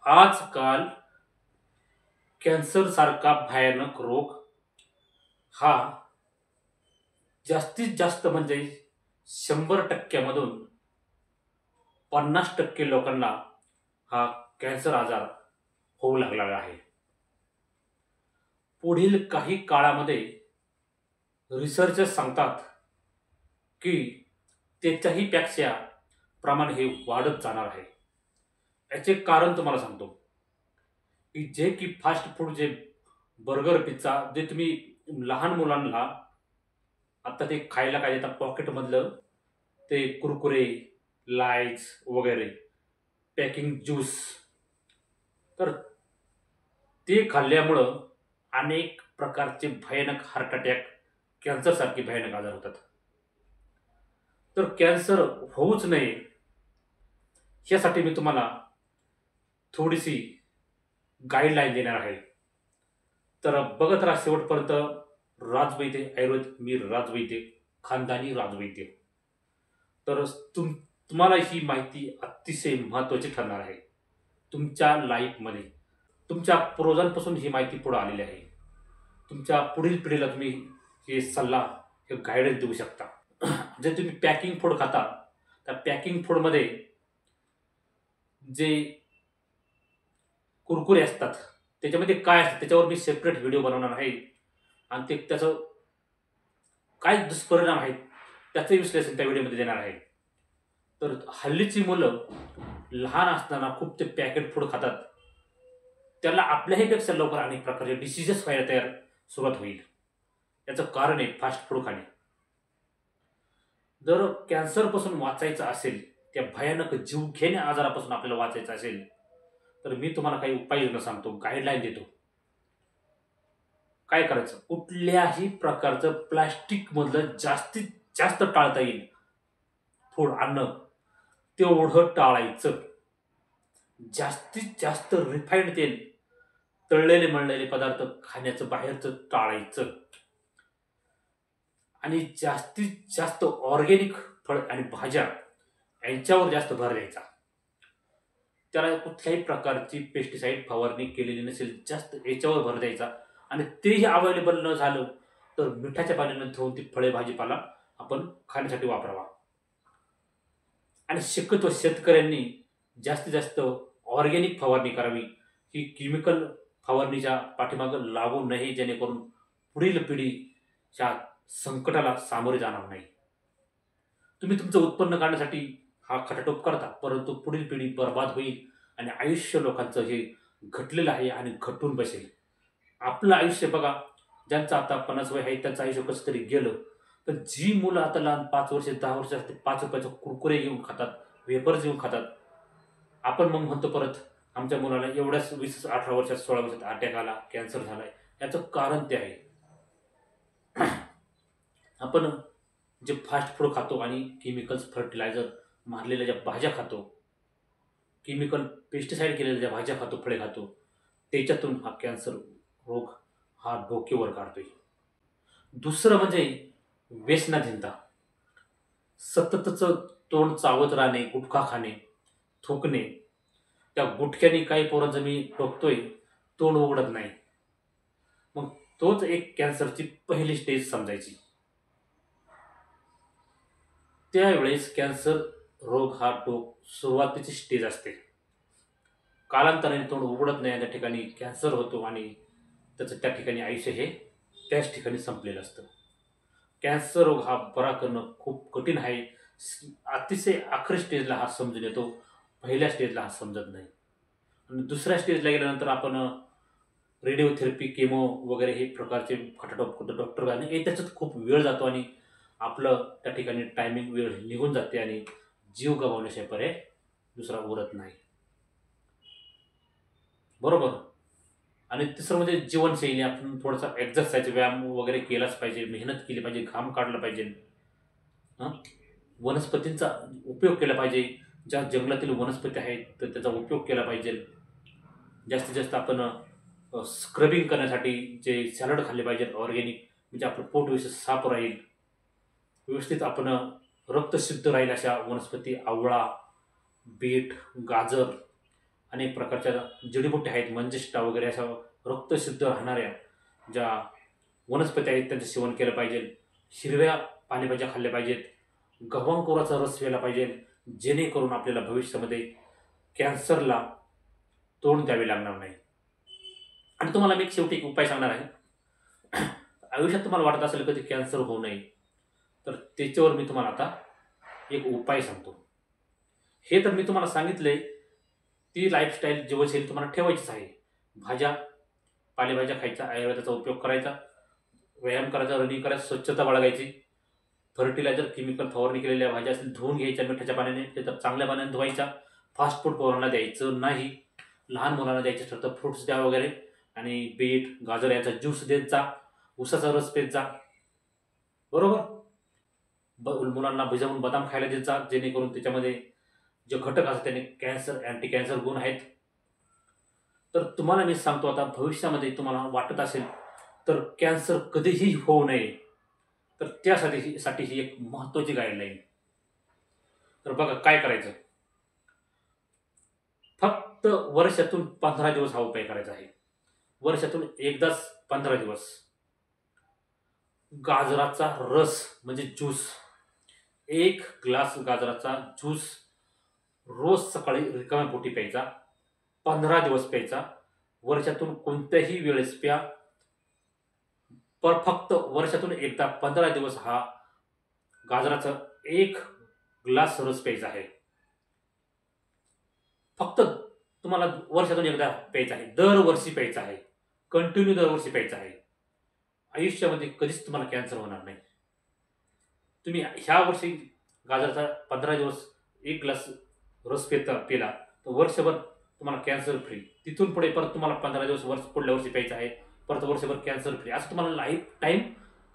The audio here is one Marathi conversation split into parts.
आजकाल कॅन्सर सारखा भयानक रोग हा जास्तीत जास्त म्हणजे 100% मधून 50% लोकांना हा कॅन्सर आजार होऊ लागला आहे. पुढील काही काळामध्ये रिसर्चर्स सांगतात की त्याच्याही पेक्षा प्रमाण हे वाढत जाणार आहे. याचे कारण तुम्हाला सांगतो की जे की फास्ट फूड जे बर्गर पिझ्झा जे तुम्ही लहान मुलांना आता ते खायला काय देतात पॉकेटमधलं ते कुरकुरे, लाईज वगैरे पॅकिंग ज्यूस, तर ते खाल्ल्यामुळं अनेक प्रकारचे भयानक हार्ट अटॅक, कॅन्सरसारखे भयानक आजार होतात. तर कॅन्सर होऊच नये यासाठी मी तुम्हाला थोडीशी गाईडलाईन देणार आहे. तर बघत राहा शेवटपर्यंत. राजवैद्य आयुर्वेद, मी राजवैद्य, खानदानी राजवैद्य. तर तुम्हाला ही माहिती अतिशय महत्त्वाची ठरणार आहे तुमच्या लाईफमध्ये. तुमच्या पूर्वजांपासून ही माहिती पुढे आलेली आहे. तुमच्या पुढील पिढीला तुम्ही हे सल्ला, हे गायडन्स देऊ शकता. जे तुम्ही पॅकिंग फूड खाता, त्या पॅकिंग फूडमध्ये जे कुरकुरे असतात त्याच्यामध्ये काय असतं त्याच्यावर मी सेपरेट व्हिडिओ बनवणार आहे. आणि ते त्याचं काय दुष्परिणाम आहेत त्याचं विश्लेषण त्या व्हिडिओमध्ये देणार आहे. तर हल्लीची मुलं लहान असताना खूप ते पॅकेट फूड खातात. त्याला आपल्याहीपेक्षा लवकर अनेक प्रकारचे डिसिजेस व्हायला सुरुवात होईल. याचं कारण आहे फास्ट फूड खाणे. जर कॅन्सरपासून वाचायचं असेल, त्या भयानक जीवघेण्या आजारापासून आपल्याला वाचायचं असेल, तर मी तुम्हाला काही उपाययोजना सांगतो, गाईडलाईन देतो. काय करायचं? कुठल्याही प्रकारचं प्लास्टिकमधलं जास्तीत जास्त टाळता येईल फूड अन्न तेवढं टाळायचं. जास्तीत जास्त रिफाईंड तेल, तळलेले मळलेले पदार्थ खाण्याचं बाहेरचं टाळायचं. आणि जास्तीत जास्त ऑर्गॅनिक फळ आणि भाज्या यांच्यावर जास्त भर द्यायचा. त्याला कुठल्याही प्रकारची पेस्टिसाईड फवारणी केलेली नसेल, जास्त याच्यावर भर द्यायचा. आणि तेही अवेलेबल न झालं तर मिठाच्या पाण्याने धुवून ती फळे भाजीपाला आपण खाण्यासाठी वापरावा. आणि शक्यतो शेतकऱ्यांनी जास्तीत जास्त ऑर्गॅनिक फवारणी करावी. ही केमिकल फवारणीच्या पाठीमागं लागू नये, जेणेकरून पुढील पिढीच्या संकटाला सामोरे जाणार नाही. तुम्ही तुमचं उत्पन्न काढण्यासाठी हा खटाटोप करता, परंतु पुढील पिढी बर्बाद होईल आणि आयुष्य लोकांचं हे घटलेलं आहे आणि घटून बसेल. आपलं आयुष्य बघा, ज्यांचं आता 50 वय आहे त्यांचं आयुष्य कसं तरी गेलं. पण जी मुलं आता लहान 5 वर्ष 10 वर्ष असते, 5 रुपयाचे कुरकुरे घेऊन खातात, वेफर्स घेऊन खातात. आपण मग म्हणतो परत आमच्या मुलाला एवढ्याच 18 वर्षात 16 वर्षात अटॅक आला, कॅन्सर झालाय. याचं कारण ते आहे आपण जे फास्ट फूड खातो आणि केमिकल्स फर्टिलायझर मारलेल्या ज्या भाज्या खातो, केमिकल पेस्टिसाईड केलेल्या ज्या भाज्या खातो, फळे खातो, त्याच्यातून हा कॅन्सर रोग हा डोकेवर काढतोय. दुसरं म्हणजे व्यसनाधीनता. सततचं तोंड चावत राहणे, गुटखा खाणे, थुंकणे. त्या गुटख्याने काही पोरांचं मी टोकतोय, तोंड उघडत नाही. मग तोच एक कॅन्सरची पहिली स्टेज समजायची. त्यावेळेस कॅन्सर रोग हा सुरुवातीची स्टेज असते. कालांतराने तोंड उघडत नाही, त्या ठिकाणी कॅन्सर होतो आणि त्याचं त्या ठिकाणी आयुष्य हे त्याच ठिकाणी संपलेलं असतं. कॅन्सर रोग हा बरा करणं खूप कठीण आहे. अतिशय आखरी स्टेजला हा समजून येतो, पहिल्या स्टेजला हा समजत नाही. आणि दुसऱ्या स्टेजला गेल्यानंतर आपण रेडिओथेरपी, केमो वगैरे हे प्रकारचे खटाटोप करतो डॉक्टर, हे त्याच्यात खूप वेळ जातो आणि आपलं त्या ठिकाणी टायमिंग वेळ निघून जाते आणि जीव गमावण्याशिवाय पर्याय दुसरा उरत नाही. बरोबर. आणि तिसरं म्हणजे जीवनशैली. आपण थोडासा एक्झरसाईज, व्यायाम वगैरे केलाच पाहिजे, मेहनत केली पाहिजे, घाम काढला पाहिजे. हं? वनस्पतींचा उपयोग केला पाहिजे. ज्या जंगलातील वनस्पती आहेत तर त्याचा उपयोग केला पाहिजे. जास्तीत जास्त आपण स्क्रबिंग करण्यासाठी जे सॅलड खाल्ले पाहिजेत ऑर्गॅनिक, म्हणजे आपलं पोट व्यवस्थित साफ राहील, व्यवस्थित आपण रक्त शुद्ध राहील अशा वनस्पती, आवळा, बीट, गाजर अनेक प्रकारच्या जडीबुटी आहेत, मंजिष्टा वगैरे अशा रक्त शुद्ध राहणाऱ्या ज्या वनस्पती आहेत त्यांचं सेवन केलं पाहिजे. हिरव्या पालेभाज्या खाल्ल्या पाहिजेत. गव्हांकुराचा रस प्यायला पाहिजे, जेणेकरून आपल्याला भविष्यामध्ये कॅन्सरला तोंड द्यावे लागणार नाही. आणि तुम्हाला मी एक शेवटी एक उपाय सांगणार आहे. आयुष्यात तुम्हाला वाटत असेल कधी कॅन्सर होऊ नये, तर त्याच्यावर मी तुम्हाला आता एक उपाय सांगतो. हे तर मी तुम्हाला सांगितलंय, ती लाईफस्टाईल जीवनशैली तुम्हाला ठेवायचीच आहे. भाज्या पालेभाज्या खायच्या, आयुर्वेदाचा उपयोग करायचा, व्यायाम करायचा, रनिंग करायचं, स्वच्छता बाळगायची. फर्टिलायझर केमिकल फवारणी केलेल्या भाज्या असतील धुवून घ्यायच्या मिठाच्या पाण्याने, ते तर चांगल्या पाण्याने धुवायच्या. फास्ट फूड पोरांना द्यायचं नाही. लहान मुलांना द्यायचं असेल तर फ्रुट्स द्या वगैरे. आणि बीट गाजर याचा ज्यूस देत जा, उसाचा रस पेत जा, बरोबर. मुलांना भिजवून बदाम खायला देत जा, जेणेकरून त्याच्यामध्ये जे घटक असतात त्याने कॅन्सर अँटी कॅन्सर गुण आहेत. तर तुम्हाला मी सांगतो आता, भविष्यामध्ये तुम्हाला वाटत असेल तर कॅन्सर कधीही होऊ नये, तर त्यासाठी ही एक महत्त्वाची गाईडलाईन. तर बघा काय करायचं. फक्त वर्षातून 15 दिवस हा उपाय करायचा आहे. वर्षातून एकदाच 15 दिवस गाजराचा रस म्हणजे ज्यूस, 1 ग्लास गाजराचा ज्यूस रोज सकाळी रिकाम्या पोटी प्यायचा. 15 दिवस प्यायचा. वर्षातून कोणत्याही वेळेस प्या, पण फक्त वर्षातून एकदा 15 दिवस हा गाजराचा 1 ग्लास रस प्यायचा आहे. फक्त तुम्हाला वर्षातून एकदा प्यायचा आहे, दरवर्षी प्यायचा आहे, कंटिन्यू दरवर्षी प्यायचा आहे. आयुष्यामध्ये कधीच तुम्हाला कॅन्सर होणार नाही. तुम्ही ह्या वर्षी गाजराचा 15 दिवस 1 ग्लास रस पिला तर वर्षभर तुम्हाला कॅन्सर फ्री. तिथून पुढे परत तुम्हाला 15 दिवस पुढल्या वर्षी प्यायचं आहे, परत वर्षभर कॅन्सर फ्री. असं तुम्हाला लाईफ टाईम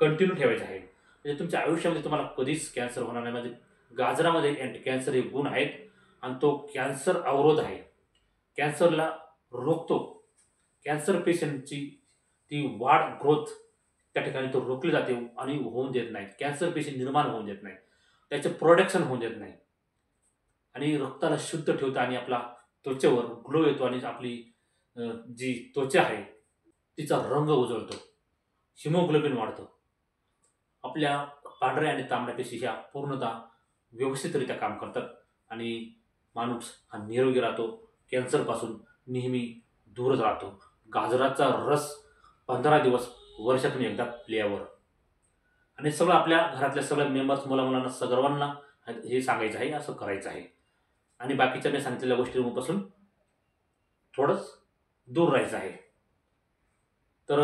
कंटिन्यू ठेवायचं आहे. म्हणजे तुमच्या आयुष्यामध्ये तुम्हाला कधीच कॅन्सर होणार नाही. म्हणजे गाजरामध्ये अँटी कॅन्सर हे गुण आहेत आणि तो कॅन्सर अवरोध आहे, कॅन्सरला रोखतो. कॅन्सर पेशंटची ती वाढ ग्रोथ त्या ठिकाणी तो रोखली जाते आणि होऊन देत नाही. कॅन्सर पेशंट निर्माण होऊन देत नाही, त्याचे प्रोडक्शन होऊन देत नाही. आणि रक्ताला शुद्ध ठेवतं आणि आपला त्वचेवर ग्लो येतो आणि आपली जी त्वचा आहे तिचा रंग उजळतो, हिमोग्लोबिन वाढतं. आपल्या पांढऱ्या आणि तांबड्या पेशी ह्या पूर्णतः व्यवस्थितरित्या काम करतात आणि माणूस हा निरोगी राहतो, कॅन्सरपासून नेहमी दूरच राहतो. गाजराचा रस 15 दिवस वर्षातून एकदा प्यावर. आणि सगळं आपल्या घरातल्या सगळ्या मेंबर्स, मुलांना सर्वांना हे सांगायचं आहे, असं करायचं आहे. आणि बाकीच्या मी सांगितलेल्या गोष्टींपासून थोडंच दूर राहायचं आहे. तर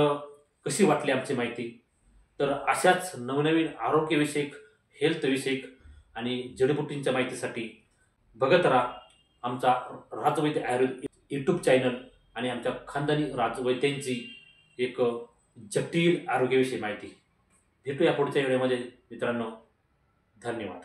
कशी वाटली आमची माहिती? तर अशाच नवनवीन आरोग्यविषयक, हेल्थविषयक आणि जडीबुटींच्या माहितीसाठी बघत राहा आमचा राजवैद्य आयुर्वेद यूट्यूब चॅनल आणि आमच्या खानदानी राजवैद्यांची एक जटिल आरोग्याविषयी माहिती. भेटूया पुढच्या व्हिडिओमध्ये मित्रांनो. धन्यवाद.